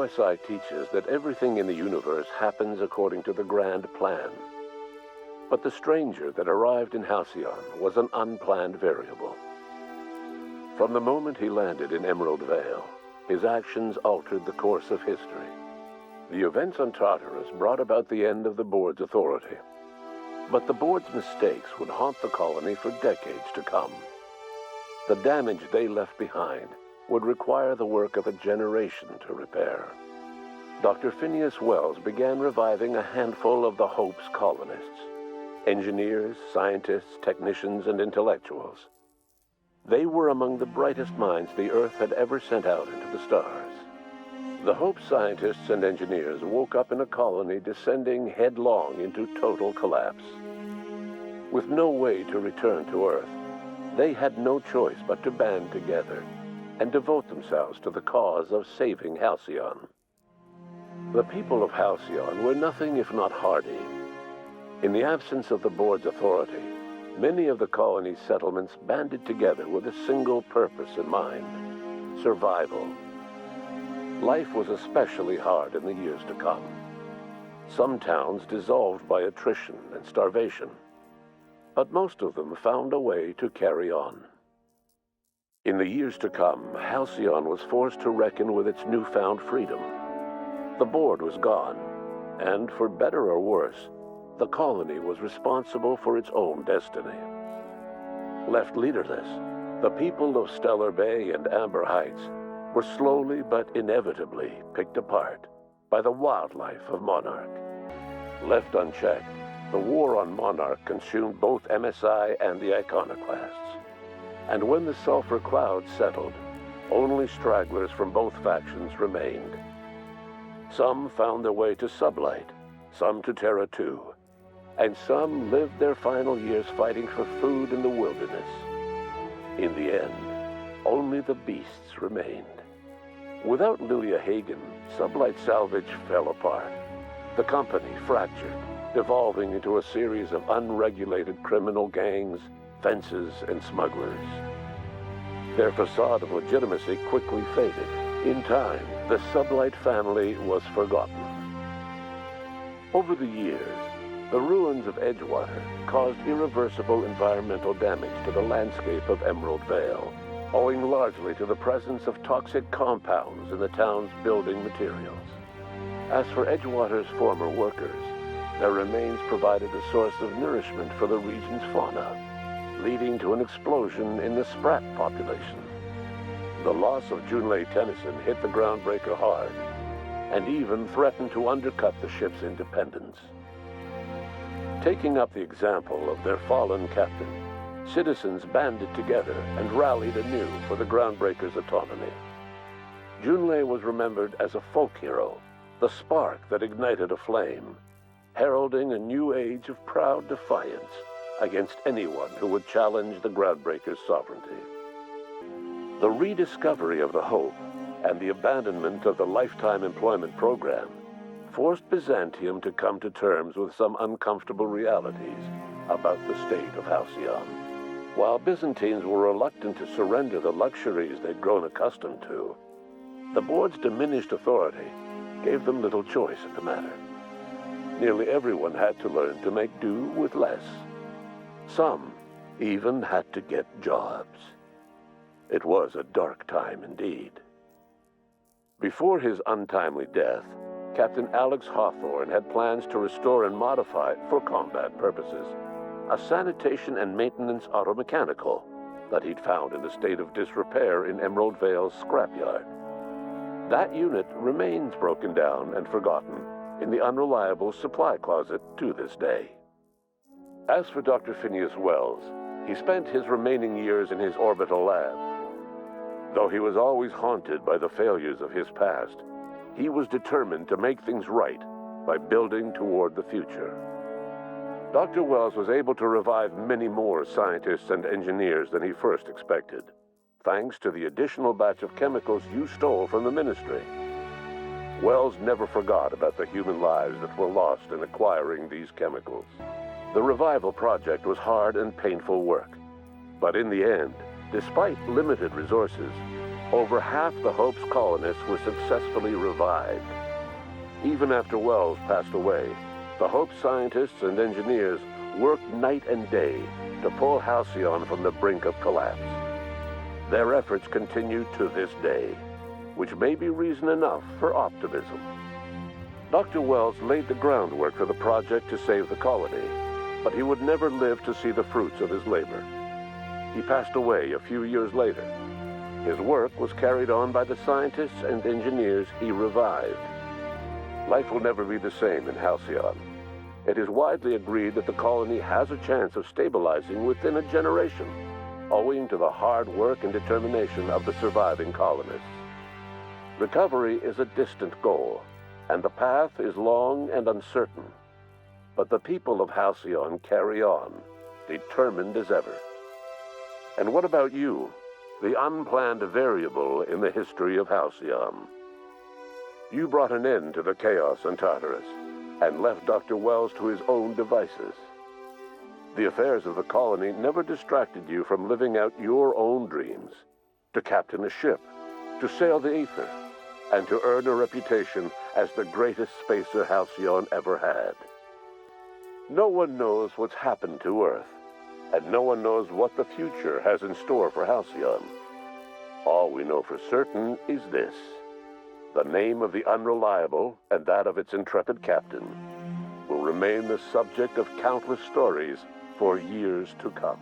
OSI teaches that everything in the universe happens according to the grand plan. But the stranger that arrived in Halcyon was an unplanned variable. From the moment he landed in Emerald Vale, his actions altered the course of history. The events on Tartarus brought about the end of the board's authority. But the board's mistakes would haunt the colony for decades to come. The damage they left behind would require the work of a generation to repair. Dr. Phineas Wells began reviving a handful of the Hope's colonists: engineers, scientists, technicians, and intellectuals. They were among the brightest minds the Earth had ever sent out into the stars. The Hope scientists and engineers woke up in a colony descending headlong into total collapse. With no way to return to Earth, they had no choice but to band together and devote themselves to the cause of saving Halcyon. The people of Halcyon were nothing if not hardy. In the absence of the board's authority, many of the colony's settlements banded together with a single purpose in mind: survival. Life was especially hard in the years to come. Some towns dissolved by attrition and starvation, but most of them found a way to carry on. In the years to come, Halcyon was forced to reckon with its newfound freedom. The board was gone, and for better or worse, the colony was responsible for its own destiny. Left leaderless, the people of Stellar Bay and Amber Heights were slowly but inevitably picked apart by the wildlife of Monarch. Left unchecked, the war on Monarch consumed both MSI and the Iconoclasts. And when the sulfur cloud settled, only stragglers from both factions remained. Some found their way to Sublight, some to Terra 2, and some lived their final years fighting for food in the wilderness. In the end, only the beasts remained. Without Lilia Hagen, Sublight Salvage fell apart. The company fractured, devolving into a series of unregulated criminal gangs, fences, and smugglers. Their facade of legitimacy quickly faded. In time, the Sublight family was forgotten. Over the years, the ruins of Edgewater caused irreversible environmental damage to the landscape of Emerald Vale, owing largely to the presence of toxic compounds in the town's building materials. As for Edgewater's former workers, their remains provided a source of nourishment for the region's fauna, leading to an explosion in the sprat population. The loss of Junlei Tennyson hit the Groundbreaker hard, and even threatened to undercut the ship's independence. Taking up the example of their fallen captain, citizens banded together and rallied anew for the Groundbreaker's autonomy. Junlei was remembered as a folk hero, the spark that ignited a flame, heralding a new age of proud defiance against anyone who would challenge the Groundbreaker's sovereignty. The rediscovery of the Hope and the abandonment of the lifetime employment program forced Byzantium to come to terms with some uncomfortable realities about the state of Halcyon. While Byzantines were reluctant to surrender the luxuries they'd grown accustomed to, the board's diminished authority gave them little choice in the matter. Nearly everyone had to learn to make do with less. Some even had to get jobs. It was a dark time indeed. Before his untimely death, Captain Alex Hawthorne had plans to restore and modify, for combat purposes, a sanitation and maintenance automechanical that he'd found in a state of disrepair in Emerald Vale's scrapyard. That unit remains broken down and forgotten in the unreliable supply closet to this day. As for Dr. Phineas Wells, he spent his remaining years in his orbital lab. Though he was always haunted by the failures of his past, he was determined to make things right by building toward the future. Dr. Wells was able to revive many more scientists and engineers than he first expected, thanks to the additional batch of chemicals you stole from the Ministry. Wells never forgot about the human lives that were lost in acquiring these chemicals. The revival project was hard and painful work, but in the end, despite limited resources, over half the Hope's colonists were successfully revived. Even after Wells passed away, the Hope scientists and engineers worked night and day to pull Halcyon from the brink of collapse. Their efforts continue to this day, which may be reason enough for optimism. Dr. Wells laid the groundwork for the project to save the colony, but he would never live to see the fruits of his labor. He passed away a few years later. His work was carried on by the scientists and engineers he revived. Life will never be the same in Halcyon. It is widely agreed that the colony has a chance of stabilizing within a generation, owing to the hard work and determination of the surviving colonists. Recovery is a distant goal, and the path is long and uncertain. But the people of Halcyon carry on, determined as ever. And what about you, the unplanned variable in the history of Halcyon? You brought an end to the chaos on Tartarus, and left Dr. Wells to his own devices. The affairs of the colony never distracted you from living out your own dreams, to captain a ship, to sail the ether, and to earn a reputation as the greatest spacer Halcyon ever had. No one knows what's happened to Earth, and no one knows what the future has in store for Halcyon. All we know for certain is this: the name of the Unreliable and that of its intrepid captain will remain the subject of countless stories for years to come.